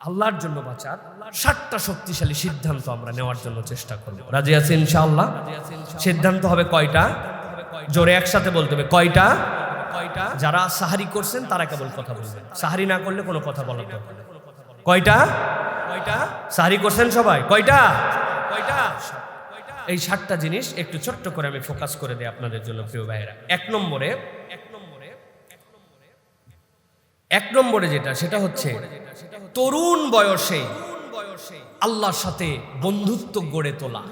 আল্লাহর জন্য বাঁচার 7টা শক্তিশালী সিদ্ধান্ত আমরা নেওয়ার জন্য চেষ্টা করব। রাজি আছি ইনশাআল্লাহ? সিদ্ধান্ত হবে কয়টা? জোরে একসাথে বলতে হবে। কয়টা? যারা সাহারি করছেন তারা কেবল কথা বলবেন, সাহারি না করলে কোনো কথা বলার দরকার নেই। কয়টা? সাহারি করছেন সবাই? কয়টা? এই 7টা জিনিস একটু ছোট্ট করে আমি ফোকাস করে দিই আপনাদের জন্য প্রিয় ভাইয়েরা। এক নম্বরে যেটা, সেটা হচ্ছে তরুণ বয়সে আল্লাহর সাথে বন্ধুত্ব গড়ে তোলা।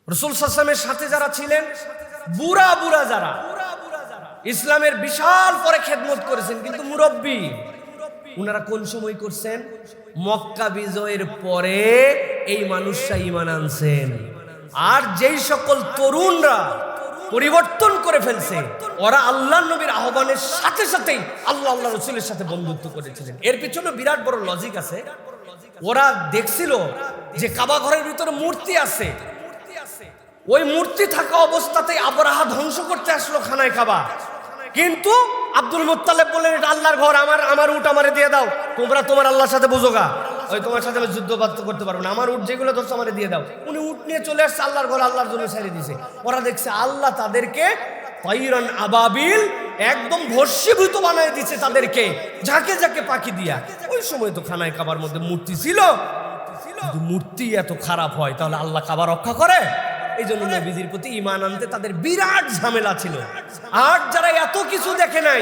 রাসূল সাল্লাল্লাহু আলাইহি ওয়াসাল্লামের সাথে যারা ছিলেন, বুড়া যারা ইসলামের বিশাল পরে খেদমত করেছেন, কিন্তু মুরব্বী, উনারা কোন সময় করছেন? মক্কা বিজয়ের পরে এই মানুষরা ঈমান আনছেন। আর যেই সকল তরুণরা পরিবর্তন করে ফেলছে, ওরা আল্লাহর নবীর আহ্বানের সাথে সাথেই আল্লাহ রাসূলের সাথে বন্ধুত্ব করেছিলেন। এর পিছনে বিরাট বড় লজিক আছে। ওরা দেখছিল যে কাবা ঘরের ভিতরে মূর্তি আছে, ওই মূর্তি থাকা অবস্থাতেই আবরাহা ধ্বংস করতে আসলো খানায় কাবা। কিন্তু আব্দুল মুত্তালিব বললেন, এটা আল্লাহর ঘর, আমার উট আমারে দিয়ে দাও, তোমরা তোমার আল্লাহর সাথে বুঝোগা, ওই তোমার সাথে আমি যুদ্ধ করতে পারবো না, আমার উট যেগুলো ধরছো আমারে দিয়ে দাও। উনি উট নিয়ে চলে আসছে, আল্লাহর ঘর আল্লাহর জন্য ছেড়ে দিয়েছে। ওরা দেখছে আল্লাহ তাদেরকে তাইরান আবাবিল, একদম ভস্মীভূত বানায় দিচ্ছে তাদেরকে, ঝাঁকে ঝাঁকে পাখি দিয়া। ওই সময় তো খানায় কাবার মধ্যে মূর্তি ছিল, কিন্তু মূর্তি এত খারাপ হয় তাহলে আল্লাহ কাবা রক্ষা করে? এই জন্য নবীজির প্রতি ঈমান আনতে তাদের বিরাট ঝামেলা ছিল। আর যারা এত কিছু দেখে নাই,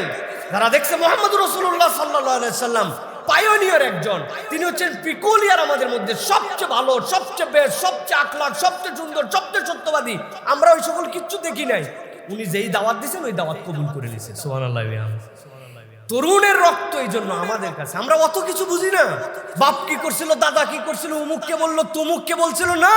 যারা দেখছে মুহাম্মদুর রাসূলুল্লাহ সাল্লাল্লাহু আলাইহি ওয়াসাল্লাম পায়োনিয়ার একজন, তিনি হচ্ছেন পিকুলিয়ার, আমাদের মধ্যে সবচেয়ে ভালো, সবচেয়ে বেস্ট, সবচেয়ে আখলাক, সবচেয়ে সুন্দর, সবচেয়ে সত্যবাদী, আমরা ওই সকল কিচ্ছু দেখি নাই। উনি যেই দাওয়াত দিয়েছেন ওই দাওয়াত কবুল করে নিয়েছে। সুবহানাল্লাহ। তরুণের রক্ত এই জন্য আমাদের কাছে, আমরা অত কিছু বুঝি না। বাপ কি করছিল, দাদা কি করছিল, অমুককে বললো, তমুককে বলছিল না।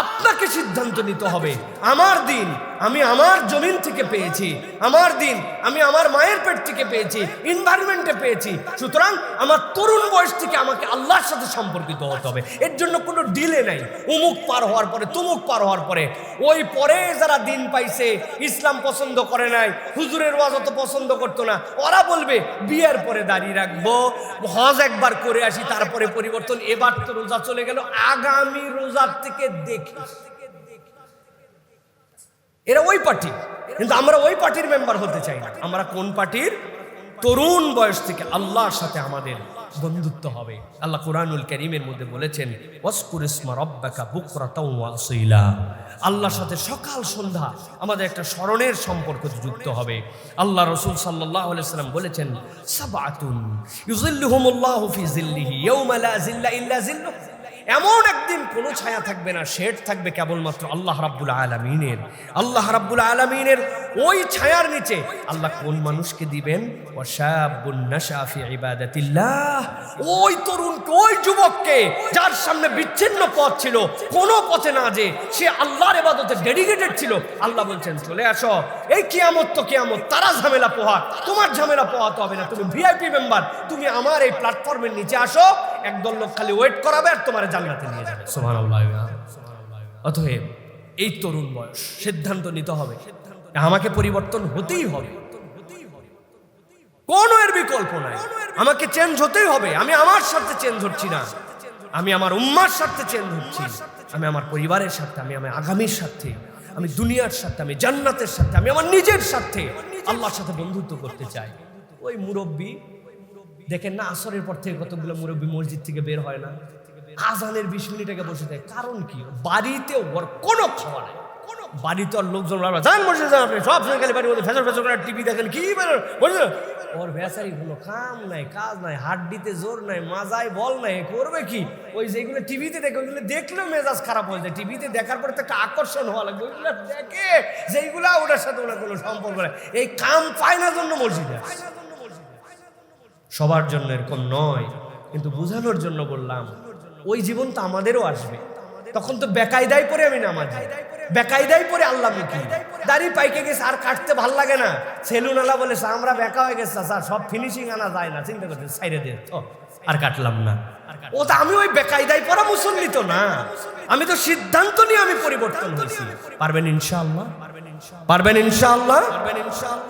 আপনাকে সিদ্ধান্ত নিতে হবে, আমার দিন আমি আমার জমিন থেকে পেয়েছি, আমার দিন আমি আমার মায়ের পেট থেকে পেয়েছি, এনভায়রনমেন্টে পেয়েছি। সুতরাং আমার তরুণ বয়স থেকে আমাকে আল্লাহর সাথে সম্পর্কিত হতে হবে। এর জন্য কোনো ডিলে নাই। অমুক পার হওয়ার পরে, তমুক পার হওয়ার পরে, ওই পরে যারা দিন পাইছে, ইসলাম পছন্দ করে নাই, হুজুরের ওয়াজ অত পছন্দ করতো না, ওরা বলবে বিয়ের পরে দাঁড়িয়ে রাখবো, হজ একবার করে আসি, তারপরে পরিবর্তন, এবার তো রোজা চলে গেল, আগামী রোজার থেকে দেখি। এরা ওই পার্টি, কিন্তু আমরা ওই পার্টির মেম্বার হতে চাই না। আমরা কোন পার্টির? তরুণ বয়স থেকে আল্লাহর সাথে আমাদের বন্ধুত্ব হবে। আল্লাহ কুরআনুল কারীমের মধ্যে বলেছেন, ওয়াসকুর ইসমা রাব্বাকা বুকরাতাও ওয়া আসীলা। আল্লাহর সাথে সকাল সন্ধ্যা আমাদের একটা স্মরণের সম্পর্ক যুক্ত হবে। আল্লাহ রাসূল সাল্লাল্লাহু আলাইহি ওয়াসাল্লাম বলেছেন, সাবআতুন ইউযিল্লুহুমুল্লাহু ফি যিল্লিহি ইয়াওমা লা যিল্লা ইল্লা যিল্লুহু। এমন একদিন কোনো ছায়া থাকবে না, শেড থাকবে কেবলমাত্র আল্লাহ রাব্বুল আলামিনের। আল্লাহ রাব্বুল আলামিনের ওই ছায়ার নিচে আল্লাহ কোন মানুষকে দিবেন? ওয়াশাবুন নাশা ফি ইবাদাতিল্লাহ। ওই তরুণকে, ওই যুবককে, যার সামনে বিচ্ছিন্ন পথ ছিল, কোনো পথে না যে সে আল্লাহর ইবাদতে ডেডিকেটেড ছিল। আল্লাহ বলছেন, চলে আসো, এই কিয়ামত তো কিয়ামত, তারা ঝামেলা পোহা, তোমার ঝামেলা পোহাতে হবে না। তুমি ভিআইপি মেম্বার, তুমি আমার এই প্ল্যাটফর্মের নিচে আসো, একদল লোক খালি ওয়েট করাবে আর তোমার জান্নাতে নিয়ে যাবে। সুবহানাল্লাহ। অতএব এই তরুণ বয়স, সিদ্ধান্ত নিতে হবে, আমাকে পরিবর্তন হতেই হবে, কোনো এর বিকল্প নাই। আমাকে চেঞ্জ হতেই হবে। আমি আমার স্বার্থে চেঞ্জ হচ্ছি না, আমি আমার উম্মার স্বার্থে চেঞ্জ হচ্ছি, আমি আমার পরিবারের স্বার্থে, আমি আমার আগামীর স্বার্থে, আমি দুনিয়ার স্বার্থে, আমি জান্নাতের স্বার্থে, আমি আমার নিজের স্বার্থে আল্লাহর সাথে বন্ধুত্ব করতে চাই। ওই মুরব্বী দেখেন না, আসরের পর থেকে কতগুলো মুরব্বী মসজিদ থেকে বের হয় না, আজানের 20 মিনিট আগে বসে থাকে। কারণ কি? বাড়িতে ওর কোনো খাওয়া নাই, বাড়িতে ওর লোকজন যান মসজিদ যান, আপনি সব সময় খালি বাড়ির মধ্যে ফেসর ফেসর করে টিভি দেখেন, কি বলছেন? ওর বেচারি কোনো কাম নাই, কাজ নাই, হাড্ডিতে জোর নাই, মাজায় বল নাই, করবে কি? ওই যেগুলো টিভিতে দেখে ওইগুলো দেখলেও মেজাজ খারাপ হয়ে যায়। টিভিতে দেখার পরে তো একটা আকর্ষণ হওয়া লাগবে, ওইগুলো দেখে যেইগুলা ওটার সাথে ওনার কোনো সম্পর্ক নাই, এই কাম পায় না জন্য মসজিদে। সবার জন্য এরকম নয়, কিন্তু বোঝানোর জন্য বললাম, ওই জীবন তো আমাদেরও আসবে। তখন তো বেকায়দায় পরে আমি নামাজি, বেকায়দায় পরে আল্লাহ মুখী, দাড়ি পাইকে গেছে আর কাটতে ভাল লাগে না। সেলুন আলা বলে, আমরা বেকা হয়ে গেছে স্যার, সব ফিনিশিং আনা যায় না, চিন্তা করতে সাইডে দিয়ে আর কাটলাম না। ও তো আমি ওই বেকায়দায় পরা মুসল্লি তো না, আমি তো সিদ্ধান্ত নিয়ে আমি পরিবর্তন হয়েছি। পারবেন ইনশাআল্লাহ? পারবেন ইনশাআল্লাহ?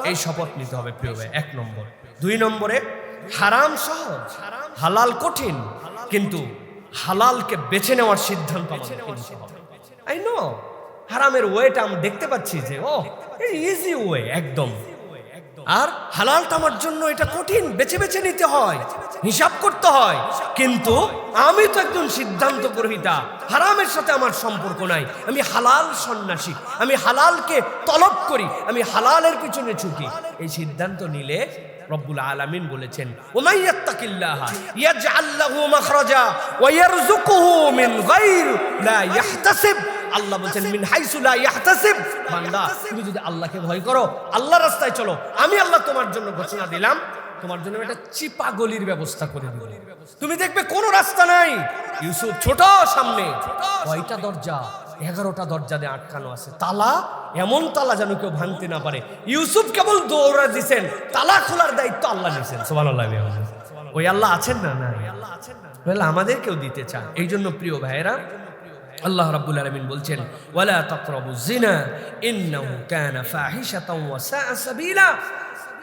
এই শপথ নিতে হবে প্রিয় ভাই, 1 নম্বর। 2 নম্বরে হারাম সহজ, হালাল কঠিন, কিন্তু হালালকে বেছে নেওয়ার সিদ্ধান্ত আমাদের নিতে হবে। আই নো হারামের ওয়েটা আমরা দেখতে পাচ্ছি যে ইজি ওয়ে একদম, আর হালালটা আমার জন্য এটা কঠিন, বেছে বেছে নিতে হয়, হিসাব করতে হয়। কিন্তু আমি তো একজন সিদ্ধান্ত গ্রহীতা, হারামের সাথে আমার সম্পর্ক নাই, আমি হালাল সন্ন্যাসী, আমি হালালকে তলব করি, আমি হালালের পিছনে ছুটি। এই সিদ্ধান্ত নিলে রব্বুল আলামিন বলেছেন, ওমাই ইয়াত্তাকিল্লাহা ইয়াজআল লাহু মাখরাজা ওয়া ইয়ারযুকুহু মিন গায়র লা ইয়াহতাসিব। আল্লাহ বলেন মিন হাইসু লা ইয়াহতাসিব। বান্দা, তুমি যদি আল্লাহকে ভয় করো, আল্লাহর রাস্তায় চলো, আমি আল্লাহ তোমার জন্য ঘোষণা দিলাম, তোমার জন্য একটা চিপা গলির ব্যবস্থা করে দিব। তুমি দেখবে কোনো রাস্তা নাই। ইউসুফ ছোট, সামনে কয়টা দরজা, 11টা দরজা দিয়ে আটকানো আছে, তালা এমন তালা যেন কেউ ভাঙতে না পারে। ইউসুফ কেবল দৌড়া দিছেন, তালা খোলার দায়িত্ব আল্লাহ নিছেন। সুবহানাল্লাহ। ওই আল্লাহ আছেন না? না, আল্লাহ আমাদেরকেও দিতে চান। এই জন্য প্রিয় ভাইয়েরা, আল্লাহ রাব্বুল আলামিন বলছেন, ওয়ালা তাকরাবুজ জিনা ইন্নাহু কানা ফাহিশাতাও ওয়া সাআ সাবিলা।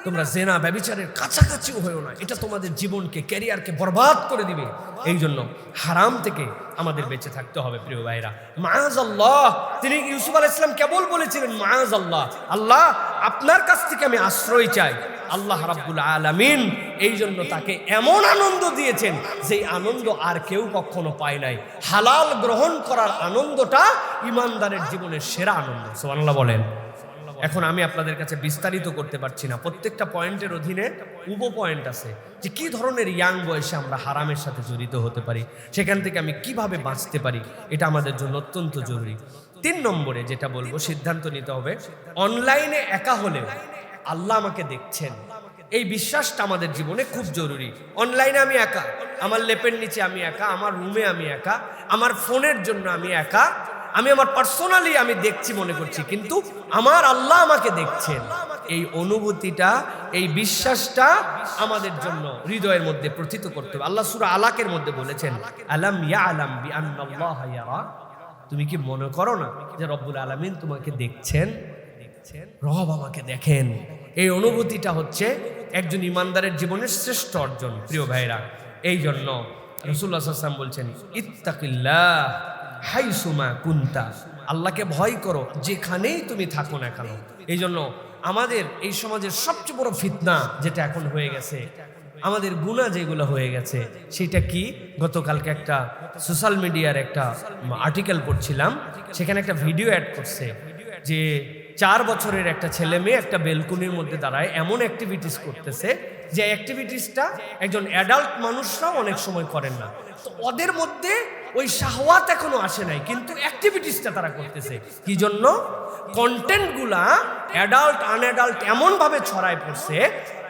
তোমরা জিনা ব্যভিচারের কাছাকাছিও হয়ো না, এটা তোমাদের জীবনকে, ক্যারিয়ারকে বরবাদ করে দিবে। এই জন্য হারাম থেকে আমাদের বেঁচে থাকতে হবে প্রিয় ভাইরা। মাআযাল্লাহ, তিনি ইউসুফ আলাইহিস সালাম কেবল বলেছিলেন মাআযাল্লাহ, আল্লাহ আপনার কাছ থেকে আমি আশ্রয় চাই। আল্লাহ রাব্বুল আলামিন এই জন্য তাকে এমন আনন্দ দিয়েছেন যে আনন্দ আর কেউ কখনো পায় নাই। হালাল গ্রহণ করার আনন্দটা ইমানদারের জীবনের সেরা আনন্দ। সুবহানাল্লাহ বলেন। এখন আমি আপনাদের কাছে বিস্তারিত করতে পারছি না, প্রত্যেকটা পয়েন্টের অধীনে উপ পয়েন্ট আছে যে কি ধরনের ইয়াং বয়সে আমরা হারামের সাথে জড়িত হতে পারি, সেখান থেকে আমি কিভাবে বাঁচতে পারি, এটা আমাদের জন্য অত্যন্ত জরুরি। 3 নম্বরে যেটা বলবো, সিদ্ধান্ত নিতে হবে অনলাইনে একা হলেও আল্লাহ আমাকে দেখছেন, এই বিশ্বাসটা আমাদের জীবনে খুব জরুরি। অনলাইনে আমি একা, আমার লেপের নিচে আমি একা, আমার রুমে আমি একা, আমার ফোনের জন্য আমি একা, আমি আমার পার্সোনালি আমি দেখছি মনে করছি, কিন্তু আমার আল্লাহ আমাকে দেখছেন। এই অনুভূতিটা, এই বিশ্বাসটা আমাদের জন্য হৃদয়ের মধ্যে প্রথিত করতে হবে। আল্লাহ সূরা আলাকের মধ্যে বলেছেন, আলাম ইয়ালাম বিআন্নাল্লাহা ইয়ারা। তুমি কি মনে করো না যে রব্বুল আলামিন তোমাকে দেখছেন? রব আমাকে দেখেন। এই অনুভূতিটা হচ্ছে একজন ইমানদারের জীবনের শ্রেষ্ঠ অর্জন প্রিয় ভাইরা। এই জন্য রাসূলুল্লাহ সাল্লাল্লাহু আলাইহি ওয়াসাল্লাম বলছেন, ইত্তাকিল্লাহ হাইসুমা কুনতা। আল্লাহকে ভয় করো যেখানেই তুমি থাকো না কেন। এই জন্য আমাদের এই সমাজের সবচেয়ে বড় ফিতনা যেটা এখন হয়ে গেছে, আমাদের গুনাহ যেগুলো হয়ে গেছে, সেটা কি? গতকালকে একটা সোশ্যাল মিডিয়ার একটা আর্টিকেল পড়ছিলাম, সেখানে একটা ভিডিও অ্যাড করছে যে 4 বছরের একটা ছেলে মেয়ে একটা বেলকুনির মধ্যে দাঁড়ায় এমন অ্যাক্টিভিটিস করতেছে যে অ্যাক্টিভিটিসটা একজন অ্যাডাল্ট মানুষরাও অনেক সময় করেন না। তো ওদের মধ্যে ওই শাহওয়াত এখনো আসে নাই, কিন্তু অ্যাক্টিভিটিসটা তারা করতেছে। কি জন্য? কন্টেন্টগুলা অ্যাডাল্ট আনঅ্যাডাল্ট এমনভাবে ছড়ায় পড়ছে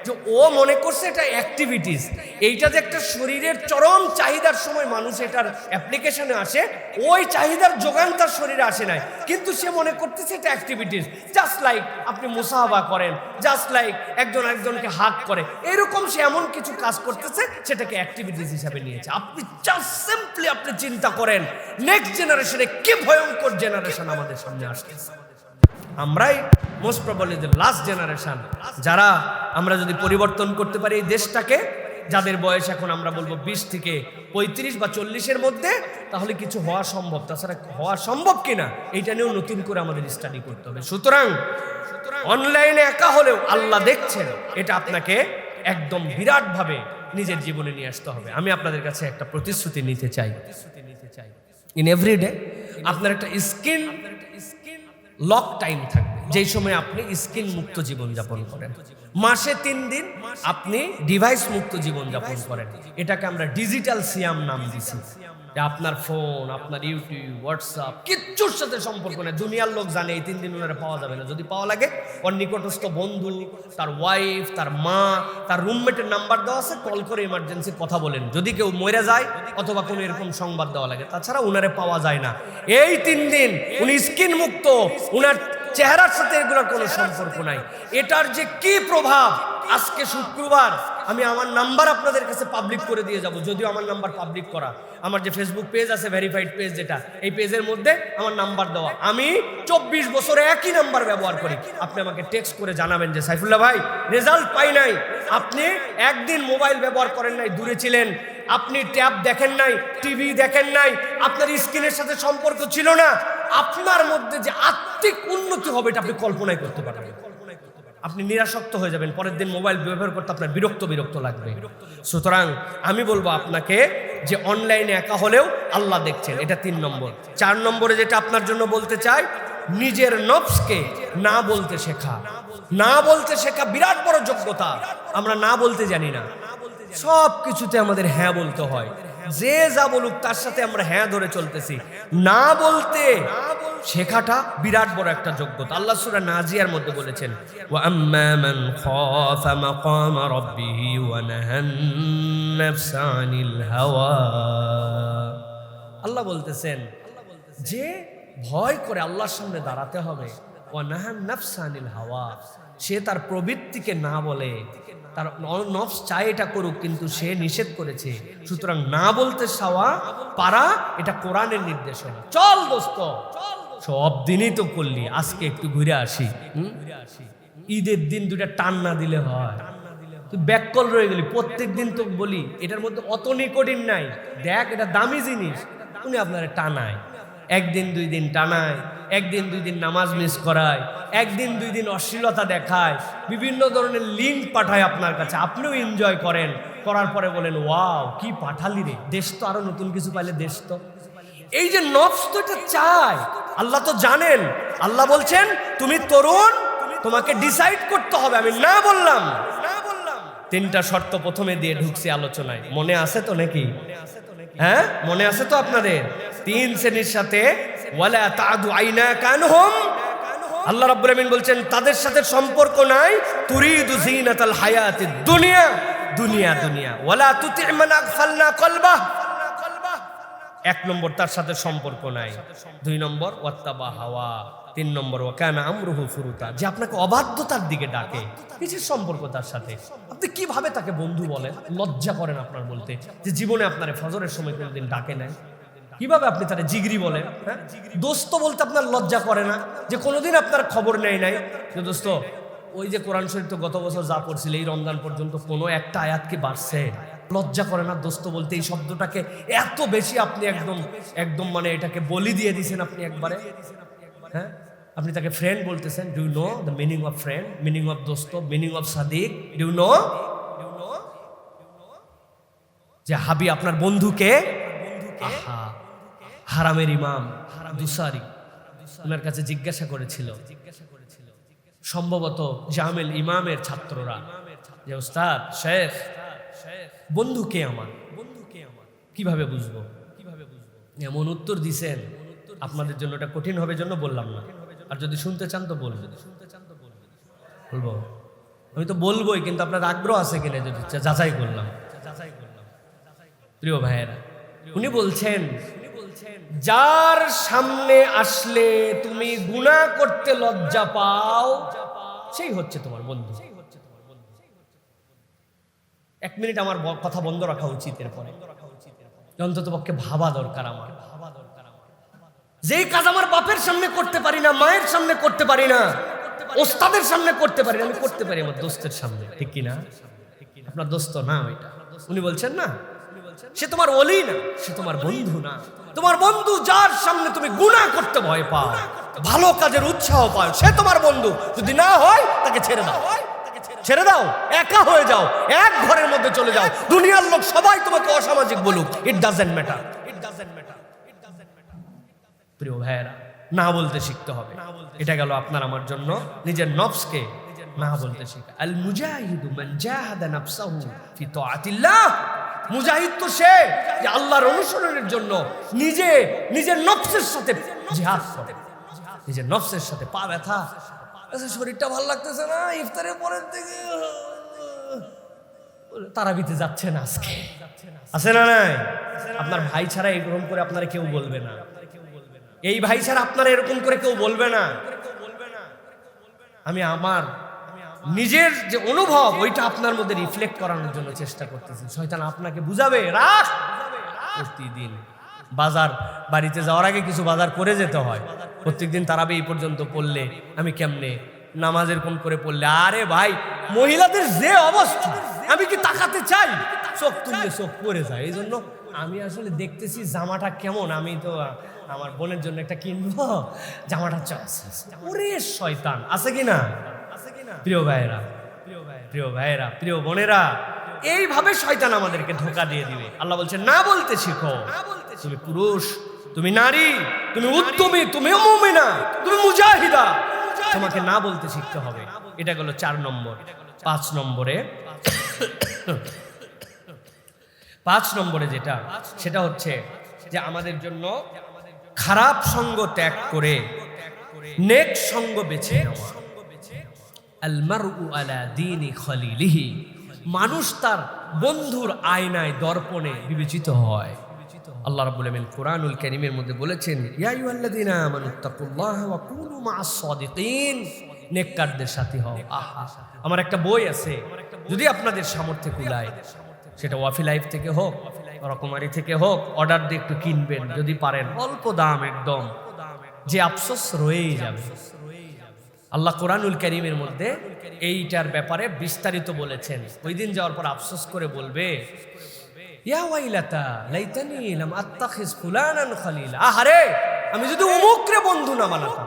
যে ও মনে করছে এটা অ্যাক্টিভিটিস। এইটা যে একটা শরীরের চরম চাহিদার সময় মানুষ এটার অ্যাপ্লিকেশনে আসে, ওই চাহিদার যোগান তার শরীরে আসে নাই, কিন্তু সে মনে করতেছে এটা অ্যাক্টিভিটিস। জাস্ট লাইক আপনি মুসাহাবা করেন, জাস্ট লাইক একজন একজনকে হাগ করে, এরকম সে এমন কিছু কাজ করতেছে, সেটাকে অ্যাক্টিভিটিস হিসাবে নিয়েছে। আপনি জাস্ট সিম্পলি আপনি চিন্তা করেন নেক্সট জেনারেশনে কি ভয়ঙ্কর জেনারেশন আমাদের সামনে আসতেছে। আমরাই most probably the last generation, যারা আমরা যদি পরিবর্তন করতে পারি এই দেশটাকে, যাদের বয়স এখন আমরা বলবো 20 থেকে 35 বা 40-এর মধ্যে, তাহলে কিছু হওয়া সম্ভব। তাছাড়া হওয়া সম্ভব কিনা এইটা নিয়েও নতুন করে আমাদের স্টাডি করতে হবে। সুতরাং অনলাইনে একা হলেও আল্লাহ দেখছেন, এটা আপনাকে একদম বিরাটভাবে নিজের জীবনে নিয়ে আসতে হবে। আমি আপনাদের কাছে একটা প্রতিশ্রুতি নিতে চাই, ইন এভরিডে আপনার একটা স্ক্রিন লক টাইম থাকবে, যেই সময় আপনি স্ক্রিন মুক্ত জীবন যাপন করেন। মাসে 3 দিন আপনি ডিভাইস মুক্ত জীবন যাপন করেন। এটাকে আমরা ডিজিটাল সিয়াম নাম দিছি। আপনার ফোন, আপনার ইউটিউব, হোয়াটসঅ্যাপ কিচ্ছুর সাথে সম্পর্ক নেই। দুনিয়ার লোক জানে এই 3 দিন ওনারা পাওয়া যাবে না। যদি পাওয়া লাগে, ওর নিকটস্থ বন্ধু, তার ওয়াইফ, তার মা, তার রুমমেটের নাম্বার দেওয়া আছে, কল করে ইমার্জেন্সি কথা বলেন যদি কেউ মরে যায় অথবা কোনো এরকম সংবাদ দেওয়া লাগে। তাছাড়া উনারে পাওয়া যায় না। এই 3 দিন উনি স্ক্রিন মুক্ত, উনার চেহারার সাথে এগুলোর কোনো সম্পর্ক নাই। এটার যে কি প্রভাব, আজকে শুক্রবার আমি আমার নাম্বার আপনাদের কাছে পাবলিক করে দিয়ে যাব, যদিও আমার নাম্বার পাবলিক করা। আমার যে ফেসবুক পেজ আছে, ভেরিফাইড পেজ যেটা, এই পেজের মধ্যে আমার নাম্বার দেওয়া। আমি 24 বছরে একই নাম্বার ব্যবহার করি। আপনি আমাকে টেক্সট করে জানাবেন যে সাইফুল্লাহ ভাই রেজাল্ট পাই নাই, আপনি একদিন মোবাইল ব্যবহার করেন নাই, দূরে ছিলেন, আপনি ট্যাব দেখেন নাই, টিভি দেখেন নাই, আপনার স্ক্রিনের সাথে সম্পর্ক ছিল না, আপনার মধ্যে যে আত্মিক উন্নতি হবে এটা আপনি কল্পনাই করতে পারবেন। আপনি নিরাসক্ত হয়ে যাবেন, পরের দিন মোবাইল ব্যবহার করতে আপনার বিরক্ত লাগবে। সুতরাং আমি বলবো আপনাকে যে অনলাইনে একা হলেও আল্লাহ দেখছেন, এটা 3 নম্বর। 4 নম্বরে যেটা আপনার জন্য বলতে চাই, নিজের নফসকে না বলতে শেখা। না বলতে শেখা বিরাট বড় যোগ্যতা। আমরা না বলতে জানি না, সব কিছুতে আমাদের হ্যাঁ বলতে হয়। যে যা বলুক তার সাথে আমরা হ্যাঁ ধরে চলতেছি। না বলতে শেখাটা বিরাট বড় একটা যোগ্যতা। আল্লাহ সূরা নাজিয়ার মধ্যে বলেছেন, ওয়া আম্মা মান খাফা মাকাম রাব্বিহি ওয়া নাহান নাফসা আনিল হাওয়া। আল্লাহ বলতেছেন যে ভয় করে আল্লাহর সামনে দাঁড়াতে হবে, ওয়া নাহান নাফসা আনিল হাওয়া, সে তার প্রবৃত্তিকে না বলে। তার নফস চায় এটা করুক, কিন্তু সে নিষেধ করেছে। সুতরাং না বলতে পারা এটা কোরআনের নির্দেশনা। চল দোস্ত, সব দিনই তো করলি, আজকে একটু ঘুরে আসি। ঈদের দিন 2টা টান না দিলে হয়? তুই ব্যাককল রয়ে গেলি, প্রত্যেক দিন তো বলি এটার মধ্যে অত নিকটিন নাই, দেখ এটা দামি জিনিস, উনি আপনারা টানায়। 1 দিন 2 দিন টানায়, 1 দিন 2 দিন নামাজ মিস করায়, 1 দিন 2 দিন অশ্লীলতা দেখায়, বিভিন্ন ধরনের লিঙ্ক পাঠায় আপনার কাছে, আপনিও এনজয় করেন। করার পরে বলেন ওয়াও কি পাঠালি রে, দেশ তো আরো নতুন কিছু পাইলে দেশ তো। এই যে নফস তো এটা চায়, আল্লাহ তো জানেন। আল্লাহ বলছেন তুমি তরুণ, তোমাকে ডিসাইড করতে হবে। আমি না বললাম 3টা শর্ত প্রথমে দিয়ে ঢুকছি আলোচনায়, মনে আছে তো নাকি? হ্যাঁ মনে আছে তো আপনাদের? 3 শ্রেণীর সাথে ওয়ালা তাদু আইনাকা আনহুম, আল্লাহ রাব্বুল আমিন বলছেন তাদের সাথে সম্পর্ক নাই। তুরিদু যিনাতাল হায়াতিদ দুনিয়া, দুনিয়া দুনিয়া, ওয়ালা তুতি মান আগফালনা কলবা। 1 নম্বর তার সাথে সম্পর্ক নাই। 2 নম্বর ওয়াত্তাবা হাওয়া। 3 নম্বর ওয়া কানা আমরুহু ফুরুতা, যে আপনাকে অবাধ্যতার দিকে ডাকে, কিসের সম্পর্ক তার সাথে? আপনি কিভাবে তাকে বন্ধু বলেন? লজ্জা করেন আপনার বলতে, যে জীবনে আপনার ফজরের সময় কোনোদিন ডাকে নাই। কিভাবে আপনি তারা জিগরি বলেন? হ্যাঁ, দোস্ত বলতে আপনার লজ্জা করে না? যে কোনোদিন আপনার খবর নেই নাই যে দোস্ত ওই যে কোরআন শরীফ তো গত বছর যা পড়ছিল এই রমজান পর্যন্ত কোনো একটা আয়াত কি বাড়ছে? লজ্জা করে না দোস্ত বলতে? এই শব্দটাকে এত বেশি আপনি একদম মানে এটাকে বলি দিয়ে দিয়েছেন আপনি একবারে। হ্যাঁ, আপনি তাকে ফ্রেন্ড বলতেছেন। Do you know the meaning of friend, meaning of দোস্ত, মিনিং অফ সাদিক? ডু ইউ নো যে হাবি আপনার বন্ধুকে? আহা, হারামের ইমাম দুসারি ওনার কাছে জিজ্ঞাসা করেছিল, সম্ভবত জামেল ইমামের ছাত্ররা, যে ওস্তাদ শেখ বন্ধু কে আমার, কিভাবে বুঝবো? এমন উত্তর দিছেন আপনাদের জন্য এটা কঠিন হবে জন্য বললাম না। আর যদি শুনতে চান তো বলবো। আমি তো বলবোই, কিন্তু আপনার আগ্রহ আছে কিনা যদি যাচাই করলাম। প্রিয় ভাইয়েরা, উনি বলছেন যার সামনে আসলে তুমি গুনাহ করতে লজ্জা পাও, সেই হচ্ছে তোমার বন্ধু। 1 মিনিট আমার কথা বন্ধ রাখা উচিত, এরপরে অন্তত পক্ষে ভাবা দরকার। আমার যেই কাজ আমার বাপের সামনে করতে পারি না, মায়ের সামনে করতে পারি না, ওস্তাদের সামনে করতে পারি না, আমি করতে পারি আমার দোস্তের সামনে, ঠিক কিনা? আপনার দোস্ত না ওইটা, উনি বলছেন না, সে তোমার ওলি না, সে তোমার বন্ধু না। তোমার বন্ধু যার সামনে তুমি গুনাহ করতে ভয় পাও, ভালো কাজের উৎসাহ পাও, সে তোমার বন্ধু। যদি না হয় তাকে ছেড়ে দাও, ছেড়ে দাও, একা হয়ে যাও, এক ঘরের মধ্যে চলে যাও। দুনিয়ার লোক সবাই তোমাকে অসামাজিক বলুক, ইট ডাজন্ট ম্যাটার। প্রিয় ভাইয়েরা, না বলতে শিখতে হবে। এটা গেল আপনার আমার জন্য নিজের নফসকে না বলতে শেখা। আল মুজাহিদু মান জাহাদা নাফসাহু ফি তাআতিল্লাহ। মুজাহিদ তো সে যে আল্লাহর অনুসরণের জন্য নিজের নফসের সাথে জিহাদ করে। নিজের নফসের সাথে পা ব্যথা, শরীরটা ভালো লাগতেছে না, ইফতারের পরের থেকে তারাবিতে যাচ্ছে না আজকে, আছে না নাই? আপনার ভাই ছাড়া এরকম করে আপনারা কেউ বলবে না। এই ভাই ছাড়া আপনারা এরকম করে কেউ বলবে না। আমি আমার নিজের যে অনুভব ওইটা আপনার মধ্যে রিফ্লেক্ট করানোর জন্য চেষ্টা করতেছি। শয়তান আপনাকে বুঝাবে, রাখ। প্রতিদিন বাজার বাড়িতে যাওয়ার আগে কিছু বাজার করে যেতে হয়। প্রত্যেকদিন তারাবি এই পর্যন্ত পড়লে আমি কেমনে নামাজ এরকম করে পড়লে, আরে ভাই মহিলাদের যে অবস্থা, আমি কি তাকাতে চাই, চোখ তুললে চোখ পড়ে যায়। এই জন্য আমি আসলে দেখতেছি জামাটা কেমন, আমি তো আমার বোনের জন্য একটা কিনবো, জামাটা চয়েস। ওরে শয়তান আছে কিনা? প্রিয় ভাইয়েরা, প্রিয় ভাইয়েরা, প্রিয় বোনেরা, এইভাবে শয়তান আমাদেরকে ধোঁকা দিয়ে দিবে। আল্লাহ বলছে না বলতে শিখো। তুমি পুরুষ, তুমি নারী, তুমি উদ্যমী, তুমি মুমিনা, তুমি মুজাহিদা, তোমাকে না বলতে শিখতে হবে। এটা গেল 4 নম্বর। 5 নম্বরে যেটা, সেটা হচ্ছে যে আমাদের জন্য খারাপ সঙ্গ ত্যাগ করে নেক সঙ্গ বেছে নেওয়া। আল মারউ আলা দীনি খলিলিহি, মানুষ তার বন্ধুর আয়নায় দর্পণে বিবেচিত হয়। আল্লাহ রাব্বুল আলামিন কুরআনুল কারীমের মধ্যে বলেছেন, ইয়া আইয়ুহাল্লাযীনা আমানুত্তাকুল্লাহা ওয়া কুনু মা'আস সাদিকিন, নেককারদের সাথী হও। আহা, আমার একটা বই আছে, যদি আপনাদের সামর্থ্য কুলায়, সেটা ওয়াফি লাইফ থেকে হোক, রকমারি থেকে হোক, অর্ডার দিয়ে একটু কিনবেন যদি পারেন, অল্প দাম একদম, যে আফসোস রয়েই যাবে। আল্লাহ কুরআনুল কারীমের মধ্যে এইটার ব্যাপারে বিস্তারিত বলেছেন। ওই দিন যাওয়ার পর আফসোস করে বলবে, ইয়া ওয়াইলাতা লাইতানি লাম আত্তাখিজ ফুলানান খলিলা, আহারে আমি যদি উমুকরে বন্ধু না বানাতাম।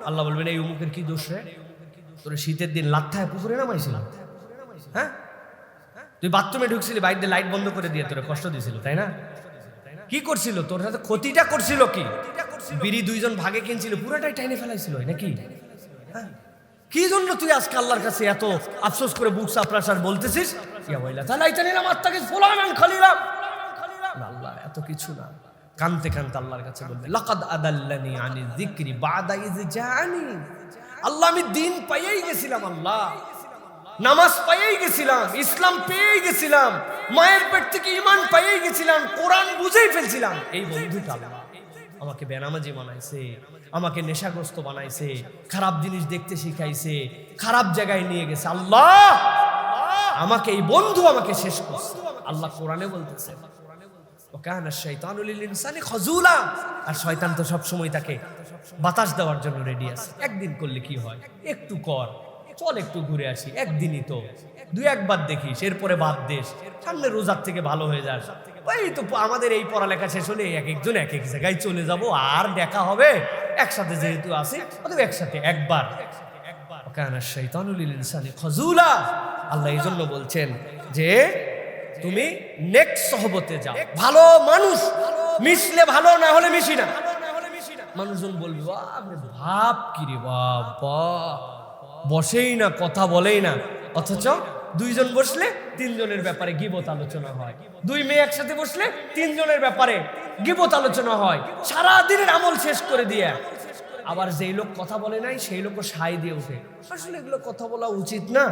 আল্লাহ বলবেন, এই উমুকের কি দোষ রে? তোরে শীতের দিন লাত্থায় পুকুরে নামাইছিল, হ্যাঁ? তুই বাথরুমে ঢুকছিলি, বাইরে লাইট বন্ধ করে দিয়ে তোরে কষ্ট দিয়েছিল, তাই না? কি করছিল তোর সাথে? ক্ষতিটা করছিল কি? বিড়ি 2 জন ভাগে কিনছিল, পুরোটাই টাইনে ফেলাইছিল নাকি? কি জন্য তুই আজকে আল্লাহর কাছে এত আফসোস করে বুক চাপড়াসার বলতেছিস, ইয়া ওয়াইলাতা লাইতানি লাম আত্তাখিজ ফুলানান খলিলা? আল্লাহ এত কিছু না, কানতে কানতে আল্লাহর কাছে বলবে, লাকাদ আদাল্লানি আনি যিকরি বাদা ইয জাআনি। আল্লাহ আমি দিন পাইয়েই গেছিলাম, আল্লাহ নামাজ পাইয়েই গেছিলাম, ইসলাম পেয়েই গেছিলাম, মায়ের পেট থেকে ঈমান পাইয়েই গেছিলাম, কোরআন বুঝেই ফেলছিলাম। এই বন্ধুটা আল্লাহ আমাকে বেনামাজি বানাইছে, আমাকে নেশাগ্রস্ত বানাইছে, খারাপ জিনিস দেখতে শিখাইছে, খারাপ জায়গায় নিয়ে গেছে। আল্লাহ আমাকে এই বন্ধু আমাকে শেষ করছে। আল্লাহ কোরআনে বলতেছে, ওয়াকানা শাইতানু লিল ইনসানি খাজুলা, আর শয়তান তো সব সময় তাকে বাতাস দেওয়ার জন্য রেডি আছে। একদিন করলে কি হয়, একটু কর, চল একটু ঘুরে আসি, একদিনই তো, 2-1 বার দেখিস, এরপরে বাদ দেশ, সামনে রোজার থেকে ভালো হয়ে যাস। ওই তো আমাদের এই পড়ালেখা শেষ হলে এক একজন এক এক জায়গায় চলে যাব, আর দেখা হবে একসাথে, যেহেতু আছি অতএব একসাথে একবার। ওয়াকানা শাইতানু লিল ইনসানি খাজুলা। আল্লাহ এই জন্য বলছেন যে তুমি নেক্সট সহবতে যাও, ভালো মানুষ মিশলে ভালো, না হলে মিশি না। মানুষজন বলবে, ভাব কি রে বাবা, বসেই না, কথা বলেই না, অথচ 2 জন বসলে 3 জনের ব্যাপারে গীবত আলোচনা হয়, 2 মেয়ে একসাথে বসলে 3 জনের ব্যাপারে গীবত আলোচনা হয়, সারা দিনের আমল শেষ করে দিয়ে। আবার যেই লোক কথা বলে নাই সেই লোকও সাই দিয়ে ওঠে, আসলে এগুলো কথা বলা উচিত না,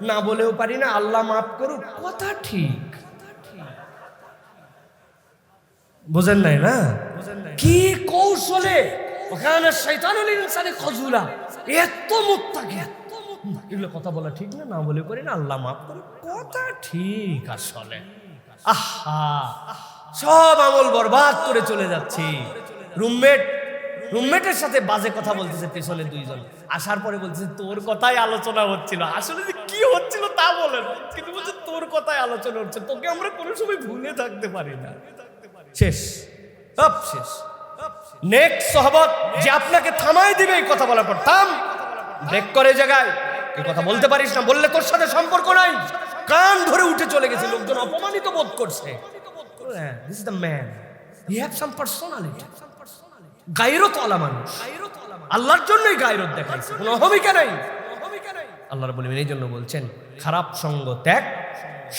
না বলেও পারি না, আল্লাহ মাফ করুক, কথা ঠিক। বুঝেন নাই না? কি কৌশলে ওখানে শয়তানুল ইনসানি খাজুলা, এত মুত্তাকি, এগুলো কথা বলা ঠিক না, না বলে পারি না, আল্লাহ মাফ করুক, কথা ঠিক। আসলে আহা, সব আমল বরবাদ করে চলে যাচ্ছি। রুমমেটের সাথে বাজে কথা বলতেছে, পেছনে 2 জন আসার পরে বলতেছে তোর কথাই আলোচনা হচ্ছিল, আসলে যে কি হচ্ছিল তা বলেন, কিন্তু বলছে তোর কথাই আলোচনা হচ্ছে, তোকে আমরা কোনো সময় ভুলে থাকতে পারি না। শেষ, সব শেষ। নেক্সট সহবত যে আপনাকে থামাই দিবে এই কথা বলার পর, থাম, ব্রেক করে জায়গায়, এই কথা বলতে পারিস না, বললে তোর সাথে সম্পর্ক নাই, কান ধরে উঠে চলে গেছে, লোকজন অপমানিত বোধ করছে। This is the man, he have some personality, গায়রতওয়ালা মানুষ, আল্লাহর জন্যই গায়রত দেখাইছে, কোনো অহমিকা নাই। আল্লাহ রাব্বুল আলামিন এই জন্য বলছেন খারাপ সঙ্গ ত্যাগ,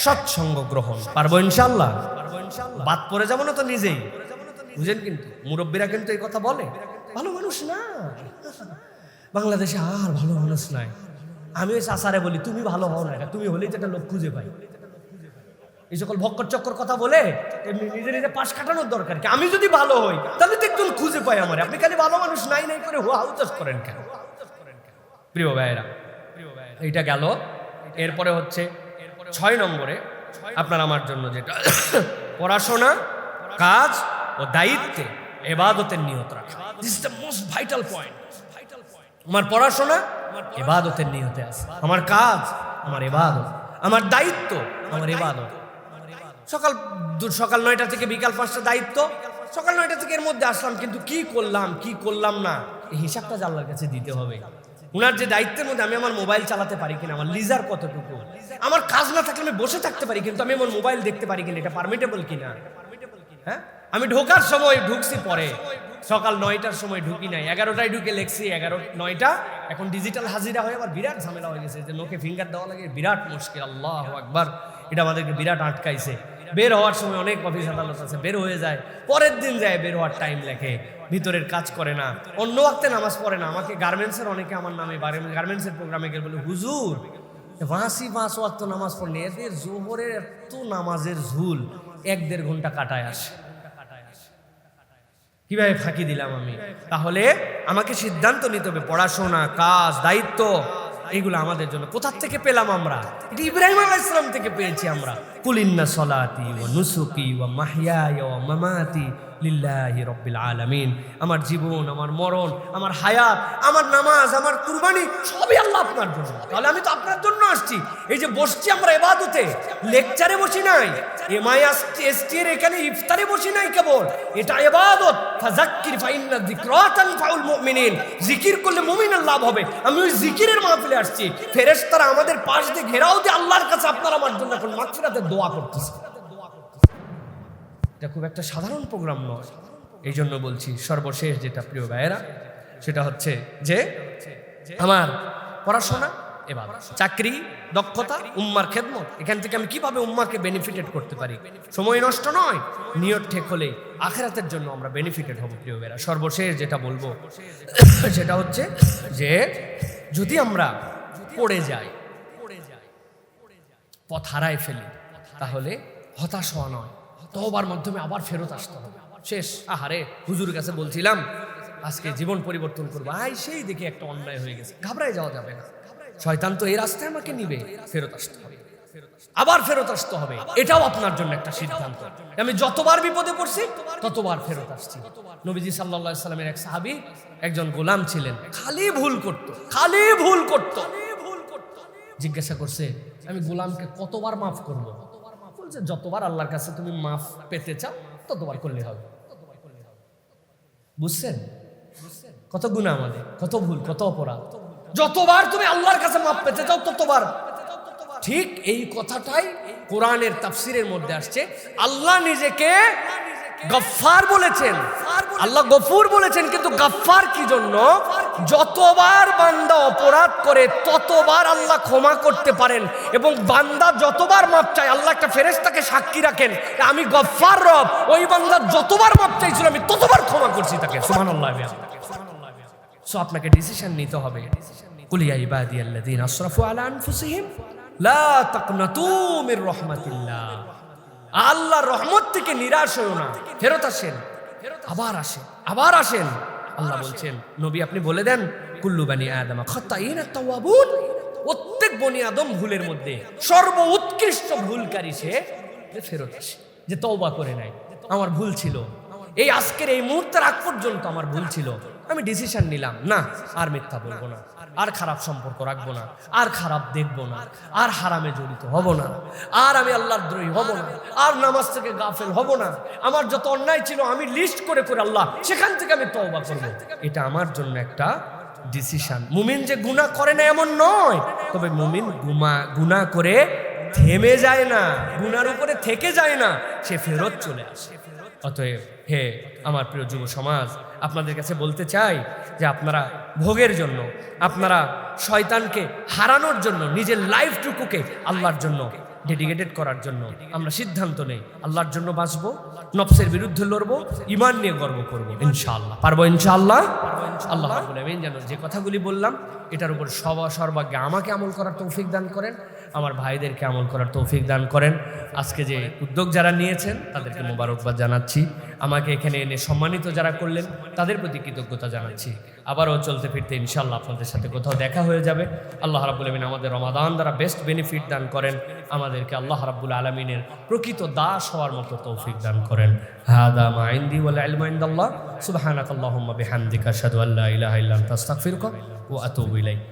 সৎসঙ্গ গ্রহণ। পারবো ইনশাআল্লাহ? বাদ পড়ে যাবো না তো নিজেই, বুঝেন? কিন্তু মুরব্বীরা কিন্তু এই কথা বলে, ভালো মানুষ না বাংলাদেশে, আর ভালো মানুষ নাই। আমি ওই চাচারে বলি, তুমি ভালো হও না, তুমি হলেই যেটা লোক খুঁজে পাই। এই সকল ভক্কর চক্কর কথা বলে এমনি নিজে নিজে পাশ কাটানোর দরকার কি? আমি যদি ভালো হই তাহলে তো একজন খুঁজে পাই আমারে, আপনি খালি ভালো মানুষ নাই নাই করে হুয়া হুতাশ করেন কেন? প্রিয় ভাইয়েরা, এইটা গেল। এরপরে হচ্ছে 6 নম্বরে আপনার আমার জন্য যেটা পড়াশোনা, কাজ ও দায়িত্বে ইবাদতের নিয়ত রাখা। This is the most vital point. আমার পড়াশোনা ইবাদতের নিয়তে আছে, আমার কাজ আমার ইবাদত, আমার দায়িত্ব আমার ইবাদত। সকাল 9টা থেকে বিকাল 5টা দায়িত্ব, সকাল 9টা থেকে এর মধ্যে আসলাম, কিন্তু কি করলাম না, এই হিসাবটা আল্লাহর কাছে দিতে হবে। উনার যে দায়িত্বের মধ্যে আমি আমার মোবাইল চালাতে পারি কিনা, আমার লিজার কতটুকু, আমার কাজ না থাকলে আমি বসে থাকতে পারি কিন্তু আমি আমার মোবাইল দেখতে পারি কিনা, এটা পারমিটেবল কিনা। হ্যাঁ, আমি ঢোকার সময় ঢুকছি, পরে সকাল 9টার সময় ঢুকি নাই, 11টায় ঢুকে লেখছি 9টা। এখন ডিজিটাল হাজিরা হয়ে আবার বিরাট ঝামেলা হয়ে গেছে, যে নোকে ফিঙ্গার দেওয়া লাগে, বিরাট মুশকিল। আল্লাহু আকবার, এটা আমাদেরকে বিরাট আটকাইছে। বের হওয়ার সময় অনেক অফিস আদালত আছে, বের হয়ে যায়, পরের দিন যায়, বের হওয়ার টাইম লেখে, ভিতরের কাজ করে না, অন্য ওয়াক্তে নামাজ পড়ে না। আমাকে গার্মেন্টসের অনেকে আমার নামে গার্মেন্টসের প্রোগ্রামে গেলে বলে, হুজুর 5 ওয়াক্ত নামাজ পড়লে এদের জোহরের এত নামাজের ঝুল 1-1.5 ঘন্টা কাটায় আসে, কিভাবে ফাঁকি দিলাম আমি? তাহলে আমাকে সিদ্ধান্ত নিতে হবে, পড়াশোনা, কাজ, দায়িত্ব, এগুলো আমাদের জন্য কোথা থেকে পেলাম আমরা? এটা ইব্রাহিম আলাইহিস সালাম থেকে পেয়েছি আমরা। কুল ইন্না সলাতি ওয়া নুসুকি ওয়া মাহইয়ায়া ওয়া মামাতি লিল্লাহি রাব্বিল আলামিন। আমার জীবন, আমার মরণ, আমার হায়াত, আমার নামাজ, আমার কুরবানি সবই আল্লাহ আপনার জন্য। তাহলে আমি তো আপনার জন্য আসছি। এই যে বসছি আমরা ইবাদতে, লেকচারে বসি নাই, MIST এর এখানে ইফতারে বসি নাই কেবল, এটা ইবাদত। ফাযাক্কির ফাইন্না যিকরা তানফাউল মুমিনিন, জিকির করলে মুমিনের লাভ হবে। আমি ওই জিকিরের মাহফিলে আসছি, ফেরেশতারা আমাদের পাশ দিয়ে ঘেরাও দিয়ে আল্লাহর কাছে আপনার আমার জন্য এখন মাগফিরাতের দোয়া করতেছে। এটা খুব একটা সাধারণ প্রোগ্রাম নয়। এই জন্য বলছি, সর্বশেষ যেটা প্রিয় ভাইয়েরা, সেটা হচ্ছে যে আমার পড়াশোনা, এবার চাকরি, দক্ষতা, উম্মার খেদমত, এখান থেকে আমি কিভাবে উম্মাকে বেনিফিটেড করতে পারি। সময় নষ্ট নয়, নিয়ত ঠিক হলে আখিরাতের জন্য আমরা বেনিফিটেড হব। প্রিয় ভাইয়েরা, সর্বশেষ যেটা বলবো সেটা হচ্ছে যে যদি আমরা পড়ে যাই, পথ হারায় ফেলি, তাহলে হতাশ হওয়া নয়, তওবার মাধ্যমে আবার ফেরত আসতে হবে। শেষ, আহারে হুজুর কাছে বলছিলাম আজকে জীবন পরিবর্তন করবো, সেই দেখে একটা অন্যায় হয়ে গেছে, ঘাবড়ায় যাওয়া যাবে না। শয়তান তো এই রাস্তায় আমাকে নিবে, ফেরত আসতে হবে, আবার ফেরত আসতে হবে। এটাও আপনার জন্য একটা সিদ্ধান্ত। আমি যতবার বিপদে পড়ছি ততবার ফেরত আসছি। নবীজি সাল্লাল্লাহু আলাইহি সাল্লামের এক সাহাবী, একজন গোলাম ছিলেন, খালি ভুল করত। জিজ্ঞাসা করছে, আমি গোলামকে কতবার মাফ করবো? বলছে, যতবার আল্লাহর কাছে তুমি মাফ পেতে চাও ততবার করলে হবে। বুঝছেন কত গুনাহ আমাদের, কত ভুল, কত অপরাধ। যতবার তুমি আল্লাহর কাছে মাফ পেতে চাও ততবার। ঠিক এই কথাটাই কোরআনের তাফসীরের মধ্যে আসছে। আল্লাহ নিজেকে গফফার বলেছেন, আল্লাহ গফুর বলেছেন, কিন্তু গফফার কি জন্য? যতবার বান্দা অপরাধ করে ততবার আল্লাহ ক্ষমা করতে পারেন, এবং বান্দা যতবার মাপ চায়, আল্লাহ একটা ফেরেশতাকে সাক্ষী রাখেন, আমি গফফার রব, ওই বান্দা যতবার মাপ চাইছিল আমি ততবার ক্ষমা করছি তাকে। সুবহানাল্লাহ। সো আপনাকে ডিসিশন নিতে হবে। কুল ইয়া ইবাদিয়াল্লাযীনা আসরাফু আলা আনফুসিহিম লা তাকনাতু মির রাহমাতিল্লাহ। আল্লাহর রহমত থেকে নিরাশ হও না, ফেরত আসেন, আবার আসেন। আল্লাহ বলছেন, নবী আপনি বলে দেন, কুল্লু বানি আদম খাতাইন তাওয়াবুন, প্রত্যেক বনি আদম ভুলের মধ্যে সর্বোৎকৃষ্ট ভুলকারী সে, যে ফেরত আসে, যে তওবা করে নেয়, আমার ভুল ছিল, এই আজকের এই মুহূর্তের আগ পর্যন্ত আমার ভুল ছিল, আমি ডিসিশন নিলাম, না আর মিথ্যা বলবো না, আর খারাপ সম্পর্ক রাখবো না, আর খারাপ দেখবো না, আর হারামে জড়িত হব না, আর আমি আল্লাহর দ্রোহী হব না, আর নামাজ থেকে গাফেল হব না। আমার যত অন্যায় ছিল আমি লিস্ট করে আল্লাহ সেখান থেকে আমি তওবা করব। এটা আমার জন্য একটা ডিসিশন। মুমিন যে গুনাহ করে না এমন নয়, তবে মুমিন গুনাহ করে থেমে যায় না, গুনার উপরে থেকে যায় না, সে ফেরত চলে আসে। অতএব হে আমার প্রিয় যুব সমাজ, আপনাদের কাছে বলতে চাই যে আপনারা ভোগের জন্য, আপনারা শয়তানকে হারানোর জন্য নিজের লাইফটুকুকে আল্লাহর জন্য ডেডিকেটেড করার জন্য আমরা সিদ্ধান্ত নেই। আল্লাহর জন্য বাঁচবো, নফসের বিরুদ্ধে লড়বো, ঈমান নিয়ে গর্ব করবো, ইনশাআল্লাহ পারবো। ইনশাআল্লাহ আল্লাহ রাব্বুল আলামিন যেন যে কথাগুলি বললাম এটার উপর সর্বাগ্যে আমাকে আমল করার তৌফিক দান করেন, আমার ভাইদেরকে আমল করার তৌফিক দান করেন। আজকে যে উদ্যোগ যারা নিয়েছেন তাদেরকে মোবারকবাদ জানাচ্ছি। আমাকে এখানে এনে সম্মানিত যারা করলেন তাদের প্রতি কৃতজ্ঞতা জানাচ্ছি। আবারও চলতে ফিরতে ইনশাআল্লাহ আপনাদের সাথে কোথাও দেখা হয়ে যাবে। আল্লাহ রাব্বুল আলামিন আমাদের রমাদান দ্বারা বেস্ট বেনিফিট দান করেন, আমাদেরকে আল্লাহ রাব্বুল আলামিনের প্রকৃত দাস হওয়ার মতো তৌফিক দান করেন। হাদা মা ইনদি ওয়াল ইলমু ইনদাল্লাহ। সুবহানাকাল্লাহুম্মা বিহামদিকা আশহাদু আল্লা ইলাহা ইল্লা আনতা আস্তাগফিরুকা ওয়া আতুবু ইলাইক।